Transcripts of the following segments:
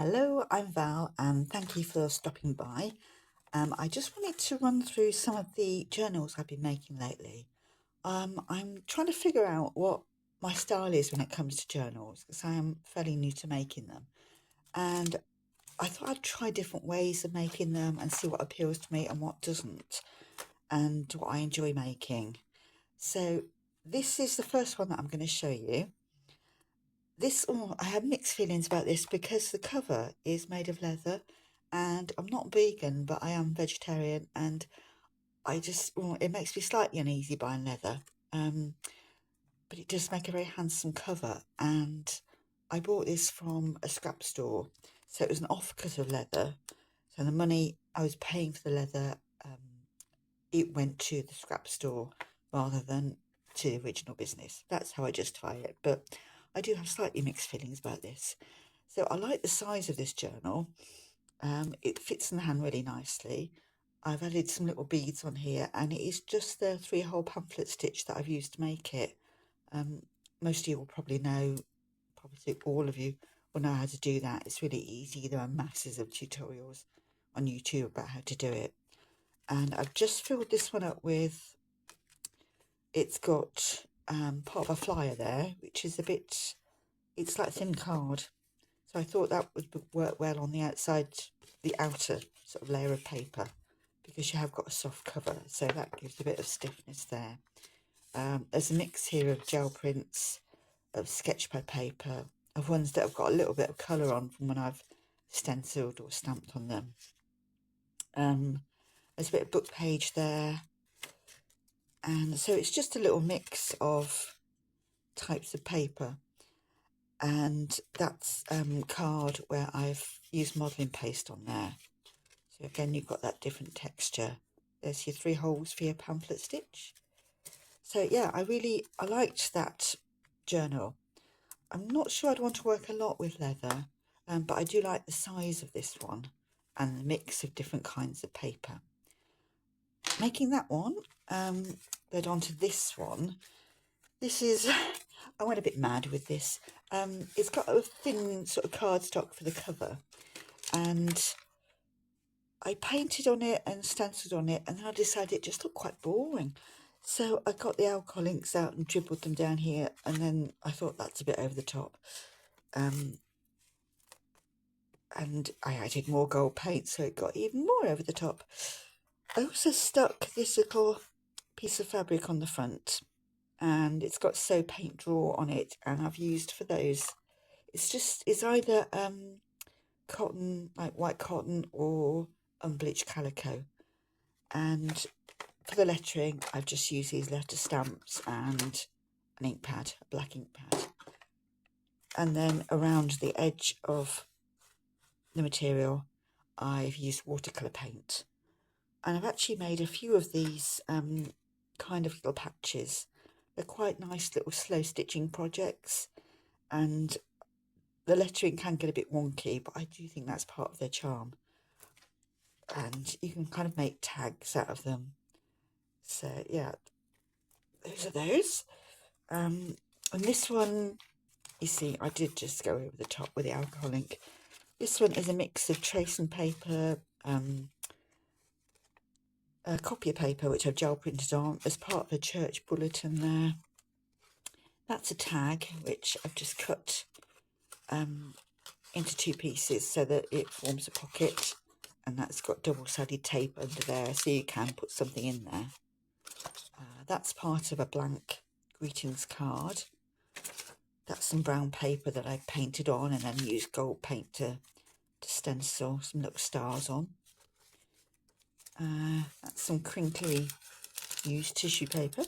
Hello, I'm Val, and thank you for stopping by. I just wanted to run through some of the journals I've been making lately. I'm trying to figure out what my style is when it comes to journals because I am fairly new to making them. And I thought I'd try different ways of making them and see what appeals to me and what doesn't, and what I enjoy making. So, this is the first one that I'm going to show you. I have mixed feelings about this because the cover is made of leather and I'm not vegan, but I am vegetarian, and it makes me slightly uneasy buying leather. Um, but it does make a very handsome cover, and I bought this from a scrap store. So it was an offcut of leather. So the money I was paying for the leather, it went to the scrap store rather than to the original business. That's how I justify it. But I do have slightly mixed feelings about this. So I like the size of this journal. It fits in the hand really nicely. I've added some little beads on here, and it is just the 3-hole pamphlet stitch that I've used to make it. Um, Most of you will probably know, probably all of you will know how to do that. It's really easy. There are masses of tutorials on YouTube about how to do it. And I've just filled this one up with, it's got part of a flyer there, which is it's like thin card. So I thought that would work well on the outside, the outer sort of layer of paper, because you have got a soft cover, so that gives a bit of stiffness there. There's a mix here of gel prints, of sketchpad paper, of ones that have got a little bit of colour on from when I've stenciled or stamped on them. There's a bit of book page there, and so it's just a little mix of types of paper. And that's card where I've used modelling paste on there. So again, you've got that different texture. There's your 3 holes for your pamphlet stitch. So yeah, I liked that journal. I'm not sure I'd want to work a lot with leather, but I do like the size of this one and the mix of different kinds of paper. Making that one, led on to this one. This is, I went a bit mad with this. It's got a thin sort of cardstock for the cover, and I painted on it and stenciled on it, and then I decided it just looked quite boring. So I got the alcohol inks out and dribbled them down here, and then I thought that's a bit over the top. And I added more gold paint, so it got even more over the top. I also stuck this little piece of fabric on the front, and it's got So Paint Draw on it, and I've used for those. It's either cotton, like white cotton, or unbleached calico. And for the lettering, I've just used these letter stamps and an ink pad, a black ink pad. And then around the edge of the material, I've used watercolour paint. And I've actually made a few of these kind of little patches. They're quite nice little slow stitching projects, and the lettering can get a bit wonky, but I do think that's part of their charm. And you can kind of make tags out of them. So yeah, those are those. And this one, you see, I did just go over the top with the alcohol ink. This one is a mix of tracing paper, copier paper, which I've gel printed on as part of a church bulletin there. That's a tag, which I've just cut into 2 pieces so that it forms a pocket, and that's got double-sided tape under there, so you can put something in there. That's part of a blank greetings card. That's some brown paper that I painted on and then used gold paint to stencil some little stars on. That's some crinkly used tissue paper.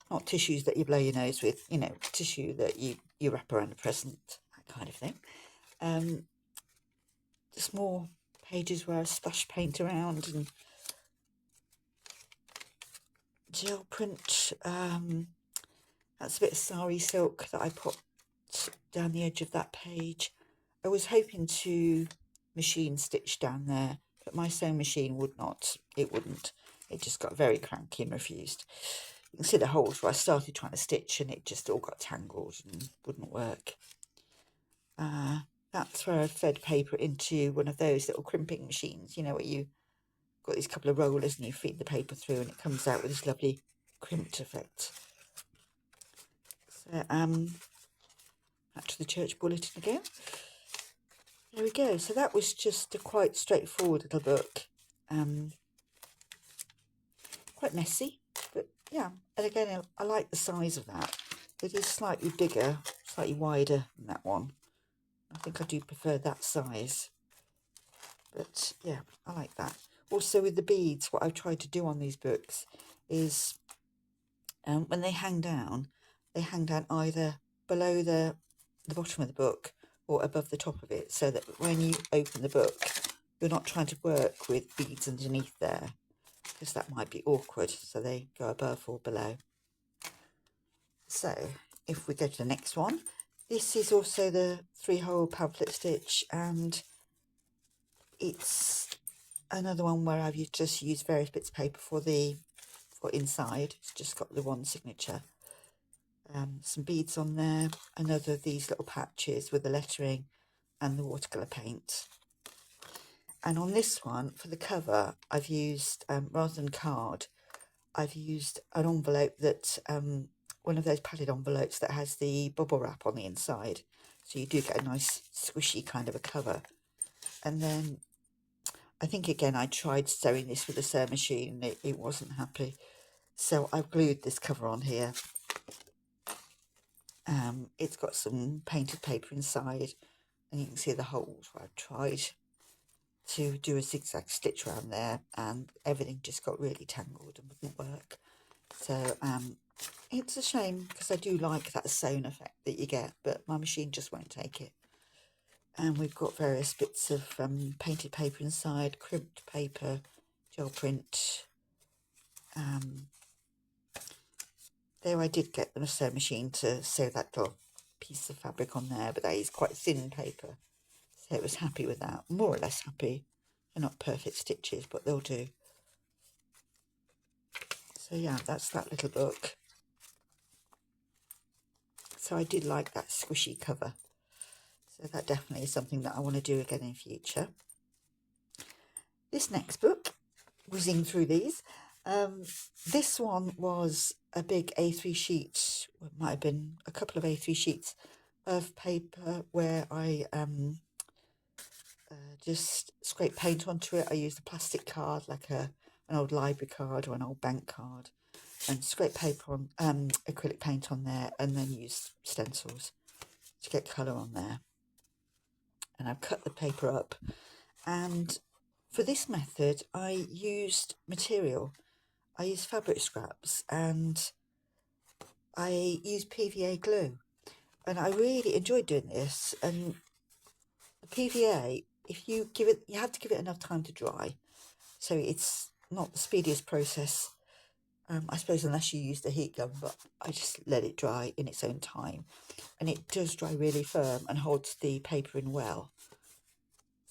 Not tissues that you blow your nose with, you know, tissue that you wrap around a present, that kind of thing. Just more pages where I splash paint around and gel print. That's a bit of sari silk that I put down the edge of that page. I was hoping to machine stitch down there, but my sewing machine would not. It wouldn't. It just got very cranky and refused. You can see the holes where I started trying to stitch and it just all got tangled and wouldn't work. that's where I fed paper into one of those little crimping machines, you know, where you got these couple of rollers and you feed the paper through and it comes out with this lovely crimped effect. So back to the church bulletin again. There we go. So that was just a quite straightforward little book. Quite messy, but yeah. And again, I like the size of that. It is slightly bigger, slightly wider than that one. I think I do prefer that size. But yeah, I like that. Also with the beads, what I've tried to do on these books is when they hang down either below the bottom of the book or above the top of it, so that when you open the book, you're not trying to work with beads underneath there, because that might be awkward. So they go above or below. So if we go to the next one, this is also the 3-hole pamphlet stitch, and it's another one where I've just used various bits of paper for inside. It's just got the one signature. Some beads on there, another of these little patches with the lettering and the watercolour paint. And on this one, for the cover, I've used, rather than card, I've used an envelope that, one of those padded envelopes that has the bubble wrap on the inside. So you do get a nice squishy kind of a cover. And then I think again I tried sewing this with a sewing machine and it wasn't happy. So I've glued this cover on here. It's got some painted paper inside and you can see the holes where I've tried to do a zigzag stitch around there and everything just got really tangled and wouldn't work. So it's a shame because I do like that sewn effect that you get, but my machine just won't take it. And we've got various bits of painted paper inside, crimped paper, gel print. There I did get the sewing machine to sew that little piece of fabric on there, but that is quite thin paper. So it was happy with that, more or less happy. They're not perfect stitches, but they'll do. So yeah, that's that little book. So I did like that squishy cover. So that definitely is something that I want to do again in future. This next book, whizzing through these, this one was a big A3 sheet, it might have been a couple of A3 sheets of paper where I just scraped paint onto it. I used a plastic card, like an old library card or an old bank card, and scrape paper on acrylic paint on there, and then use stencils to get colour on there. And I've cut the paper up, and for this method I used material. I used fabric scraps and I used PVA glue, and I really enjoyed doing this. And the PVA, if you give it, you have to give it enough time to dry, so it's not the speediest process. I suppose unless you use the heat gun, but I just let it dry in its own time, and it does dry really firm and holds the paper in well.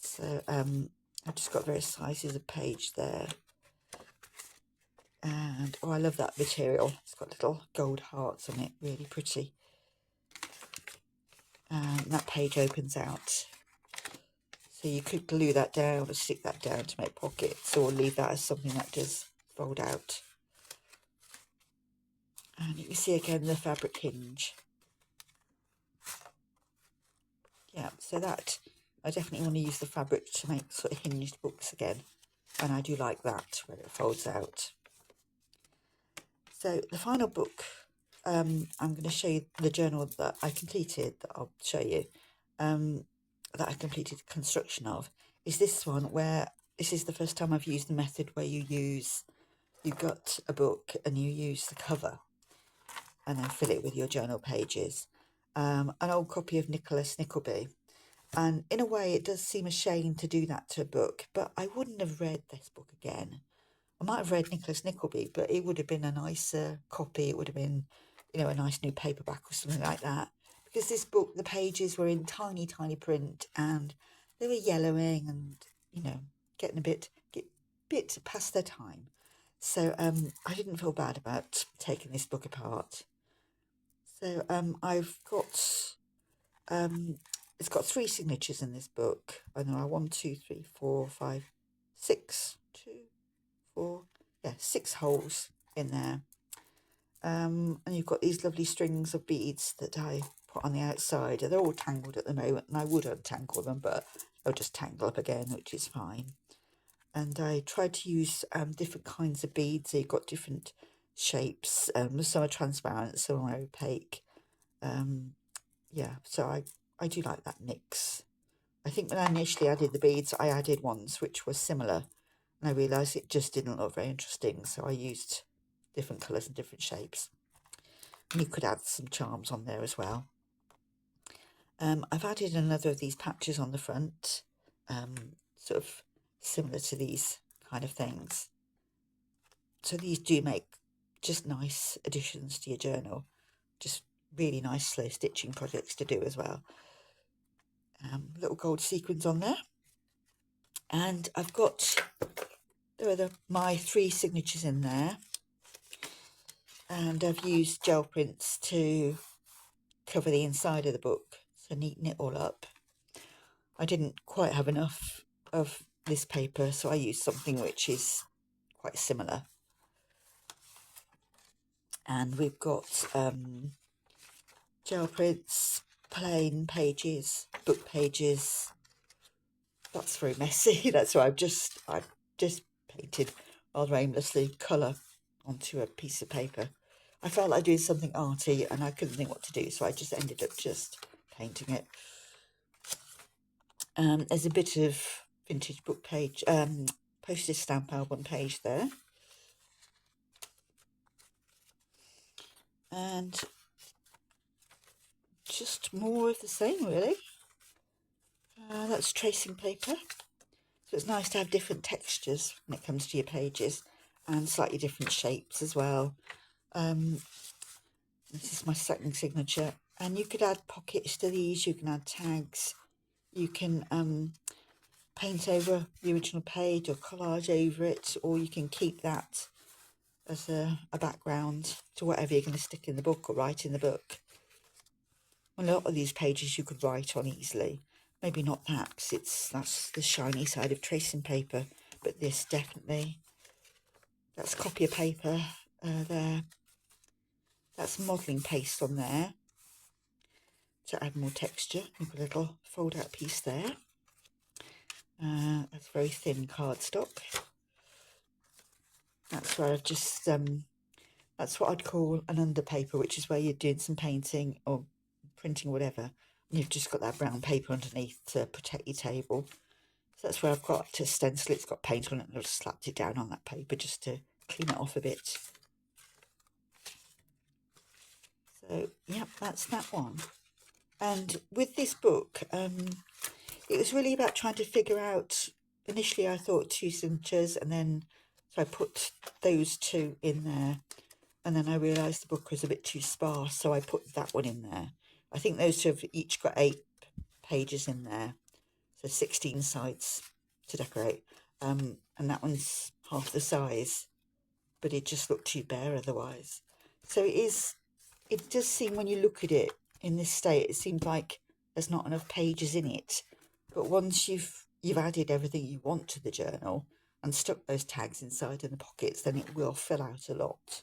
So I've just got various sizes of page there, and oh, I love that material. It's got little gold hearts on it, really pretty. And that page opens out, so you could glue that down or stick that down to make pockets, or leave that as something that does fold out. And you can see again the fabric hinge. Yeah, so that I definitely want to use the fabric to make sort of hinged books again, and I do like that where it folds out. So the final book, I'm going to show you the journal that I completed, that I'll show you, that I completed the construction of, is this one, where this is the first time I've used the method where you got a book and you use the cover and then fill it with your journal pages. An old copy of Nicholas Nickleby, and in a way it does seem a shame to do that to a book, but I wouldn't have read this book again. I might have read Nicholas Nickleby, but it would have been a nicer copy. It would have been, you know, a nice new paperback or something like that. Because this book, the pages were in tiny, tiny print, and they were yellowing and, you know, getting a bit past their time. So I didn't feel bad about taking this book apart. So I've got it's got 3 signatures in this book. I know, 1, 2, 3, 4, 5, 6, 2, 4, yeah, 6 holes in there. And you've got these lovely strings of beads that I put on the outside. They're all tangled at the moment, and I would untangle them, but they'll just tangle up again, which is fine. And I tried to use different kinds of beads. So you've got different shapes. Some are transparent, some are opaque. Yeah, so I do like that mix. I think when I initially added the beads, I added ones which were similar, and I realised it just didn't look very interesting, so I used different colours and different shapes. And you could add some charms on there as well. I've added another of these patches on the front, sort of similar to these kind of things. So these do make just nice additions to your journal, just really nice slow stitching projects to do as well. Little gold sequins on there, and I've got, there are my 3 signatures in there, and I've used gel prints to cover the inside of the book, so neaten it all up. I didn't quite have enough of this paper, so I used something which is quite similar. And we've got gel prints, plain pages, book pages. That's very messy. That's why I've just painted rather aimlessly colour onto a piece of paper. I felt like doing something arty and I couldn't think what to do, so I just ended up just painting it. There's a bit of vintage book page, postage stamp album page there. And just more of the same, really. That's tracing paper. So it's nice to have different textures when it comes to your pages, and slightly different shapes as well. This is my second signature, and you could add pockets to these, you can add tags, you can paint over the original page or collage over it, or you can keep that as a background to whatever you're going to stick in the book or write in the book. A lot of these pages you could write on easily. Maybe not that, because that's the shiny side of tracing paper, but this definitely. That's copy of paper there. That's modelling paste on there to add more texture. You've got a little fold out piece there. That's very thin cardstock. That's where I've just, that's what I'd call an underpaper, which is where you're doing some painting or printing or whatever, and you've just got that brown paper underneath to protect your table. So that's where I've got to stencil. It's got paint on it, and I've just slapped it down on that paper just to clean it off a bit. So yeah, that's that one. And with this book, it was really about trying to figure out, initially I thought 2 signatures, and then so I put those 2 in there, and then I realised the book was a bit too sparse, so I put that one in there. I think those 2 have each got 8 pages in there, so 16 sides to decorate, and that one's half the size, but it just looked too bare otherwise. So it does seem, when you look at it in this state, it seems like there's not enough pages in it, but once you've added everything you want to the journal and stuck those tags inside in the pockets, then it will fill out a lot.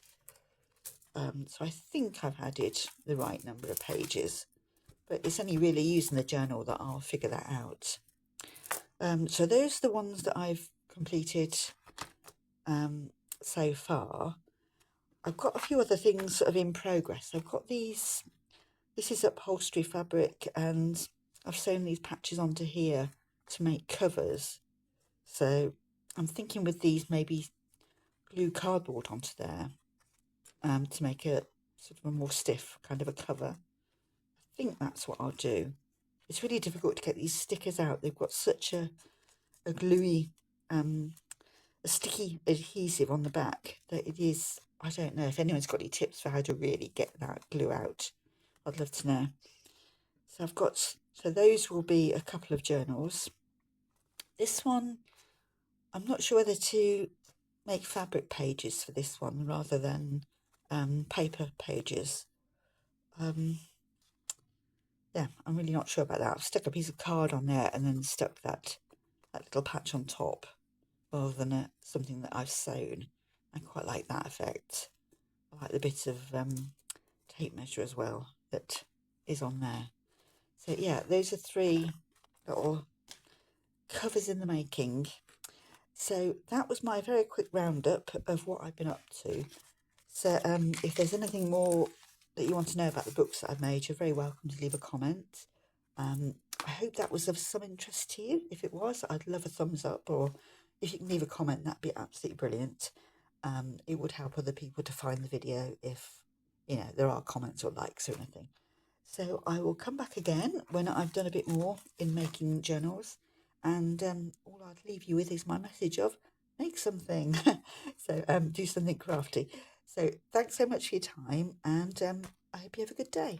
So I think I've added the right number of pages, but it's only really using the journal that I'll figure that out. So those are the ones that I've completed so far. I've got a few other things sort of in progress. I've got these, this is upholstery fabric, and I've sewn these patches onto here to make covers. So I'm thinking with these, maybe glue cardboard onto there to make a sort of a more stiff kind of a cover. I think that's what I'll do. It's really difficult to get these stickers out. They've got such a gluey, a sticky adhesive on the back that it is, I don't know if anyone's got any tips for how to really get that glue out. I'd love to know. So I've got, so those will be a couple of journals. This one, I'm not sure whether to make fabric pages for this one rather than paper pages. Yeah, I'm really not sure about that. I've stuck a piece of card on there and then stuck that little patch on top rather than something that I've sewn. I quite like that effect. I like the bit of tape measure as well that is on there. So yeah, those are 3 little covers in the making. So that was my very quick roundup of what I've been up to. So if there's anything more that you want to know about the books that I've made, you're very welcome to leave a comment. I hope that was of some interest to you. If it was, I'd love a thumbs up, or if you can leave a comment, that'd be absolutely brilliant. It would help other people to find the video if, there are comments or likes or anything. So I will come back again when I've done a bit more in making journals, and all I'd leave you with is my message of make something. So do something crafty. So thanks so much for your time, and I hope you have a good day.